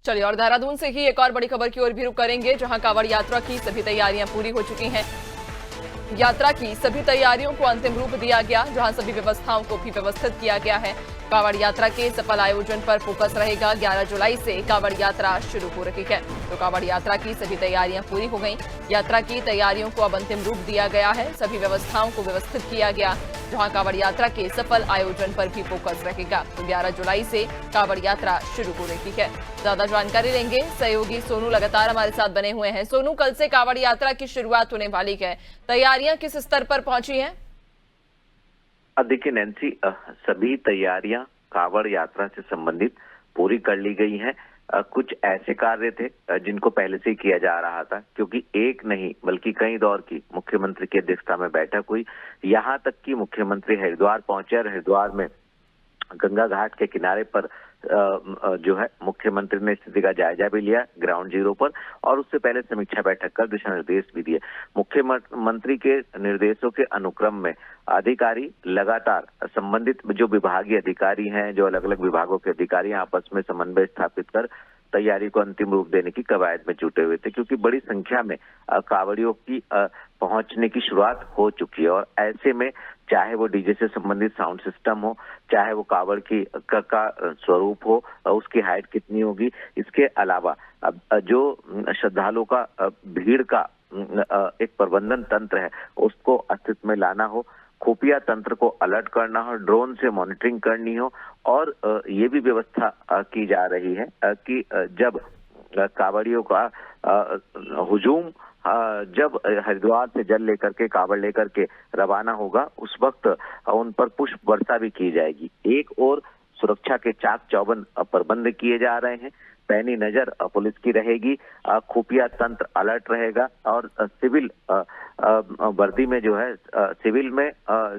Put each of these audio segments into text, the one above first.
चलिए और देहरादून से ही एक और बड़ी खबर की ओर भी रुख करेंगे, जहां कांवड़ यात्रा की सभी तैयारियां पूरी हो चुकी हैं। यात्रा की सभी तैयारियों को अंतिम रूप दिया गया, जहां सभी व्यवस्थाओं को भी व्यवस्थित किया गया है। कांवड़ यात्रा के सफल आयोजन पर फोकस रहेगा। 11 जुलाई से कांवड़ यात्रा शुरू हो रही है, तो कांवड़ यात्रा की सभी तैयारियां पूरी हो गई। यात्रा की तैयारियों को अब अंतिम रूप दिया गया है, सभी व्यवस्थाओं को व्यवस्थित किया गया, जहां कांवड़ यात्रा के सफल आयोजन पर भी फोकस रहेगा। तो 11 जुलाई से कांवड़ यात्रा शुरू हो रही है। ज्यादा जानकारी लेंगे, सहयोगी सोनू लगातार हमारे साथ बने हुए हैं। सोनू, कल से कांवड़ यात्रा की शुरुआत होने वाली है, तैयारियां किस स्तर पर पहुंची हैं? देखिए नैन्सी, सभी तैयारियां कांवड़ यात्रा से संबंधित पूरी कर ली गई हैं। कुछ ऐसे कार्य थे जिनको पहले से ही किया जा रहा था, क्योंकि एक नहीं बल्कि कई दौर की मुख्यमंत्री की अध्यक्षता में बैठक हुई। यहाँ तक कि मुख्यमंत्री हरिद्वार पहुंचे और हरिद्वार में गंगा घाट के किनारे पर जो है मुख्यमंत्री ने स्थिति का जायजा भी लिया ग्राउंड जीरो पर, और उससे पहले समीक्षा बैठक कर दिशा निर्देश भी दिए। मुख्यमंत्री के निर्देशों के अनुक्रम में अधिकारी लगातार संबंधित जो विभागीय अधिकारी हैं, जो अलग अलग विभागों के अधिकारी आपस में समन्वय स्थापित कर तैयारी को अंतिम रूप देने की कवायद में जुटे हुए थे, क्योंकि बड़ी संख्या में कांवड़ियों की पहुंचने की शुरुआत हो चुकी है। और ऐसे में चाहे वो डीजे से संबंधित साउंड सिस्टम हो, चाहे वो कांवड़ की का स्वरूप हो, उसकी हाइट कितनी होगी, इसके अलावा जो श्रद्धालुओं का भीड़ का एक प्रबंधन तंत्र है उसको अस्तित्व में लाना हो, खुफिया तंत्र को अलर्ट करना हो, ड्रोन से मॉनिटरिंग करनी हो, और ये भी व्यवस्था की जा रही है कि जब कांवड़ियों का हुजूम जब हरिद्वार से जल लेकर के कांवड़ लेकर के रवाना होगा, उस वक्त उन पर पुष्प वर्षा भी की जाएगी। एक और सुरक्षा के चाक चौबंद प्रबंध किए जा रहे हैं, पैनी नजर पुलिस की रहेगी, खुफिया तंत्र अलर्ट रहेगा, और सिविल वर्दी में जो है सिविल में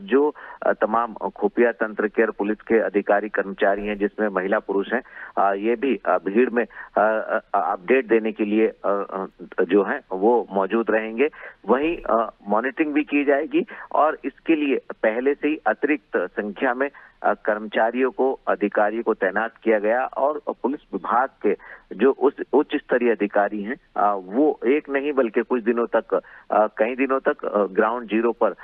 जो तमाम खुफिया तंत्र के और पुलिस के अधिकारी कर्मचारी हैं, जिसमें महिला पुरुष हैं, ये भी भीड़ में अपडेट देने के लिए जो है वो मौजूद रहेंगे। वहीं मॉनिटरिंग भी की जाएगी, और इसके लिए पहले से ही अतिरिक्त संख्या में कर्मचारियों को, अधिकारियों को तैनात किया गया, और पुलिस विभाग के जो उच्च स्तरीय अधिकारी हैं वो एक नहीं बल्कि कुछ दिनों तक, कई दिनों तक ग्राउंड जीरो पर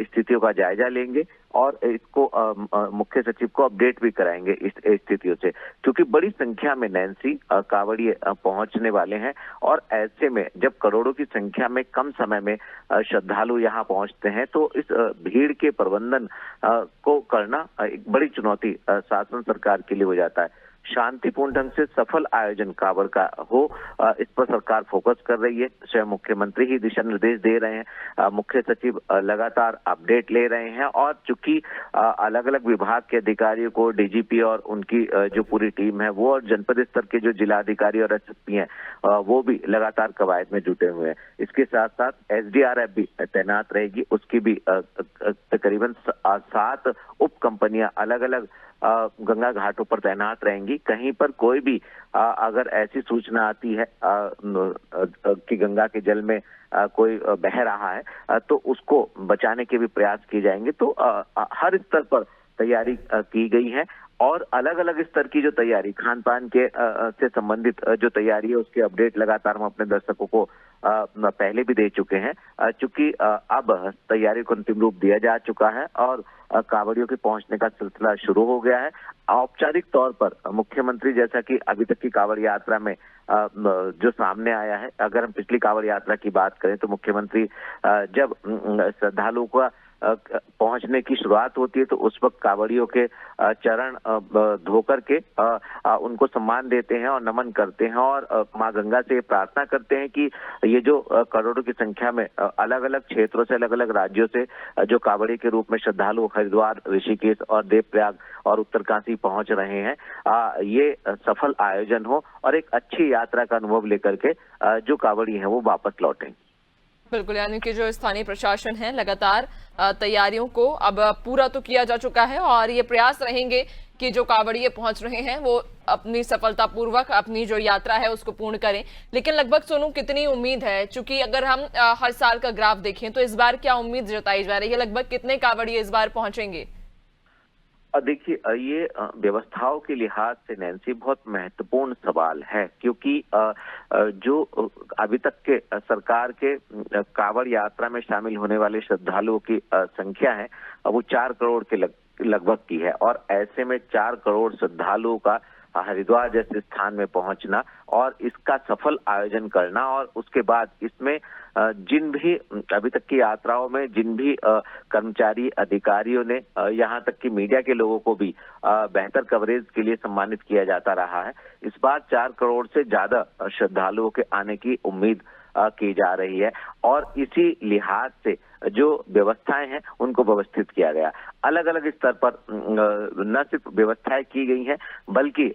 स्थितियों का जायजा लेंगे, और इसको मुख्य सचिव को अपडेट भी कराएंगे इस स्थितियों से, क्योंकि बड़ी संख्या में नैन्सी कांवड़िए पहुंचने वाले हैं। और ऐसे में जब करोड़ों की संख्या में कम समय में श्रद्धालु यहाँ पहुंचते हैं, तो इस भीड़ के प्रबंधन को करना एक बड़ी चुनौती शासन सरकार के लिए हो जाता है। शांतिपूर्ण ढंग से सफल आयोजन कांवड़ का हो, इस पर सरकार फोकस कर रही है। स्वयं मुख्यमंत्री ही दिशा निर्देश दे रहे हैं, मुख्य सचिव लगातार अपडेट ले रहे हैं, और चूंकि अलग अलग विभाग के अधिकारियों को, डीजीपी और उनकी जो पूरी टीम है वो, और जनपद स्तर के जो जिलाधिकारी और एसएसपी हैं वो भी लगातार कवायद में जुटे हुए हैं। इसके साथ साथ एसडीआरएफ भी तैनात रहेगी, उसकी भी तकरीबन 7 उप कंपनियां अलग अलग गंगा घाटों पर तैनात रहेंगी। कहीं पर कोई भी अगर ऐसी सूचना आती है कि गंगा के जल में कोई बह रहा है, तो उसको बचाने के भी प्रयास किए जाएंगे। तो हर स्तर पर तैयारी की गई है, और अलग अलग स्तर की जो तैयारी, खान पान के से संबंधित जो तैयारी है उसके अपडेट लगातार हम अपने दर्शकों को पहले भी दे चुके हैं। चूंकि अब तैयारी को अंतिम रूप दिया जा चुका है, और कांवड़ियों के पहुंचने का सिलसिला शुरू हो गया है। औपचारिक तौर पर मुख्यमंत्री, जैसा कि अभी तक की कांवड़ यात्रा में जो सामने आया है, अगर हम पिछली कांवड़ यात्रा की बात करें तो मुख्यमंत्री जब श्रद्धालुओं का पहुंचने की शुरुआत होती है तो उस वक्त कांवड़ियों के चरण धोकर के उनको सम्मान देते हैं और नमन करते हैं, और मां गंगा से प्रार्थना करते हैं कि ये जो करोड़ों की संख्या में अलग अलग क्षेत्रों से, अलग अलग राज्यों से जो कांवड़ी के रूप में श्रद्धालु हरिद्वार, ऋषिकेश और देवप्रयाग और उत्तरकाशी पहुंच रहे हैं, ये सफल आयोजन हो और एक अच्छी यात्रा का अनुभव लेकर के जो कांवड़ी है वो वापस लौटें। बिल्कुल, यानी कि जो स्थानीय प्रशासन है लगातार तैयारियों को अब पूरा तो किया जा चुका है, और ये प्रयास रहेंगे कि जो कांवड़िए पहुंच रहे हैं वो अपनी सफलतापूर्वक अपनी जो यात्रा है उसको पूर्ण करें। लेकिन लगभग सोनू, कितनी उम्मीद है, चूंकि अगर हम हर साल का ग्राफ देखें तो इस बार क्या उम्मीद जताई जा रही है, लगभग कितने कांवड़िए इस बार पहुंचेंगे? देखिए, ये व्यवस्थाओं के लिहाज से नैन्सी बहुत महत्वपूर्ण सवाल है, क्योंकि जो अभी तक के सरकार के कांवड़ यात्रा में शामिल होने वाले श्रद्धालुओं की संख्या है, वो 4 करोड़ के लगभग की है। और ऐसे में 4 करोड़ श्रद्धालुओं का हरिद्वार जैसे स्थान में पहुंचना और इसका सफल आयोजन करना, और उसके बाद इसमें जिन भी अभी तक की यात्राओं में जिन भी कर्मचारी अधिकारियों ने यहाँ तक कि मीडिया के लोगों को भी बेहतर कवरेज के लिए सम्मानित किया जाता रहा है, इस बार 4 करोड़ से ज्यादा श्रद्धालुओं के आने की उम्मीद की जा रही है। और इसी लिहाज से जो व्यवस्थाएं हैं उनको व्यवस्थित किया गया। अलग अलग स्तर पर न सिर्फ व्यवस्थाएं की गई हैं, बल्कि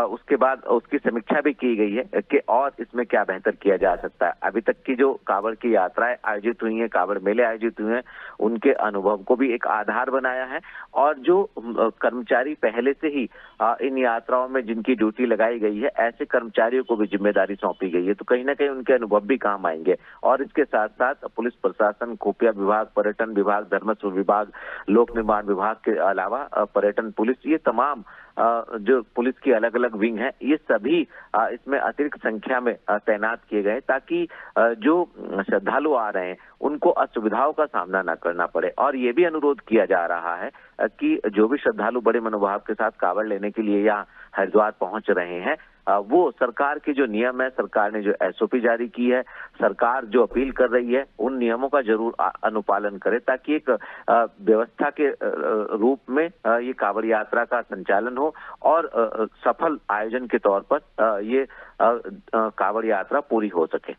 उसके बाद उसकी समीक्षा भी की गई है कि और इसमें क्या बेहतर किया जा सकता है। अभी तक की जो कांवड़ की यात्राएं आयोजित हुई हैं, कांवड़ मेले आयोजित हुए हैं, उनके अनुभव को भी एक आधार बनाया है। और जो कर्मचारी पहले से ही इन यात्राओं में जिनकी ड्यूटी लगाई गई है, ऐसे कर्मचारियों को भी जिम्मेदारी सौंपी गई है, तो कहीं ना कहीं उनके अनुभव भी काम आएंगे। और इसके साथ साथ पुलिस प्रशासन, खुफिया विभाग, पर्यटन विभाग, धर्मस्व विभाग, लोक निर्माण विभाग के अलावा पर्यटन पुलिस, ये तमाम जो पुलिस की अलग अलग विंग है, ये सभी इसमें अतिरिक्त संख्या में तैनात किए गए, ताकि जो श्रद्धालु आ रहे हैं उनको असुविधाओं का सामना न करना पड़े। और ये भी अनुरोध किया जा रहा है कि जो भी श्रद्धालु बड़े मनोभाव के साथ कांवड़ लेने के लिए यहाँ हरिद्वार पहुंच रहे हैं, वो सरकार के जो नियम है, सरकार ने जो एसओपी जारी की है, सरकार जो अपील कर रही है, उन नियमों का जरूर अनुपालन करे, ताकि एक व्यवस्था के रूप में ये कांवड़ यात्रा का संचालन हो और सफल आयोजन के तौर पर ये कांवड़ यात्रा पूरी हो सके।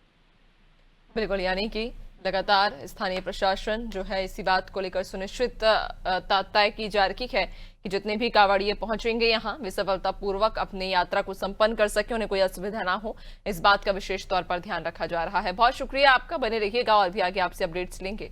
बिल्कुल, यानी कि लगातार स्थानीय प्रशासन जो है इसी बात को लेकर सुनिश्चित तय की जा रही है कि जितने भी कांवड़िए पहुंचेंगे यहाँ वे सफलतापूर्वक अपनी यात्रा को संपन्न कर सके, उन्हें कोई असुविधा ना हो, इस बात का विशेष तौर पर ध्यान रखा जा रहा है। बहुत शुक्रिया आपका, बने रहिएगा और भी आगे आपसे अपडेट्स लेंगे।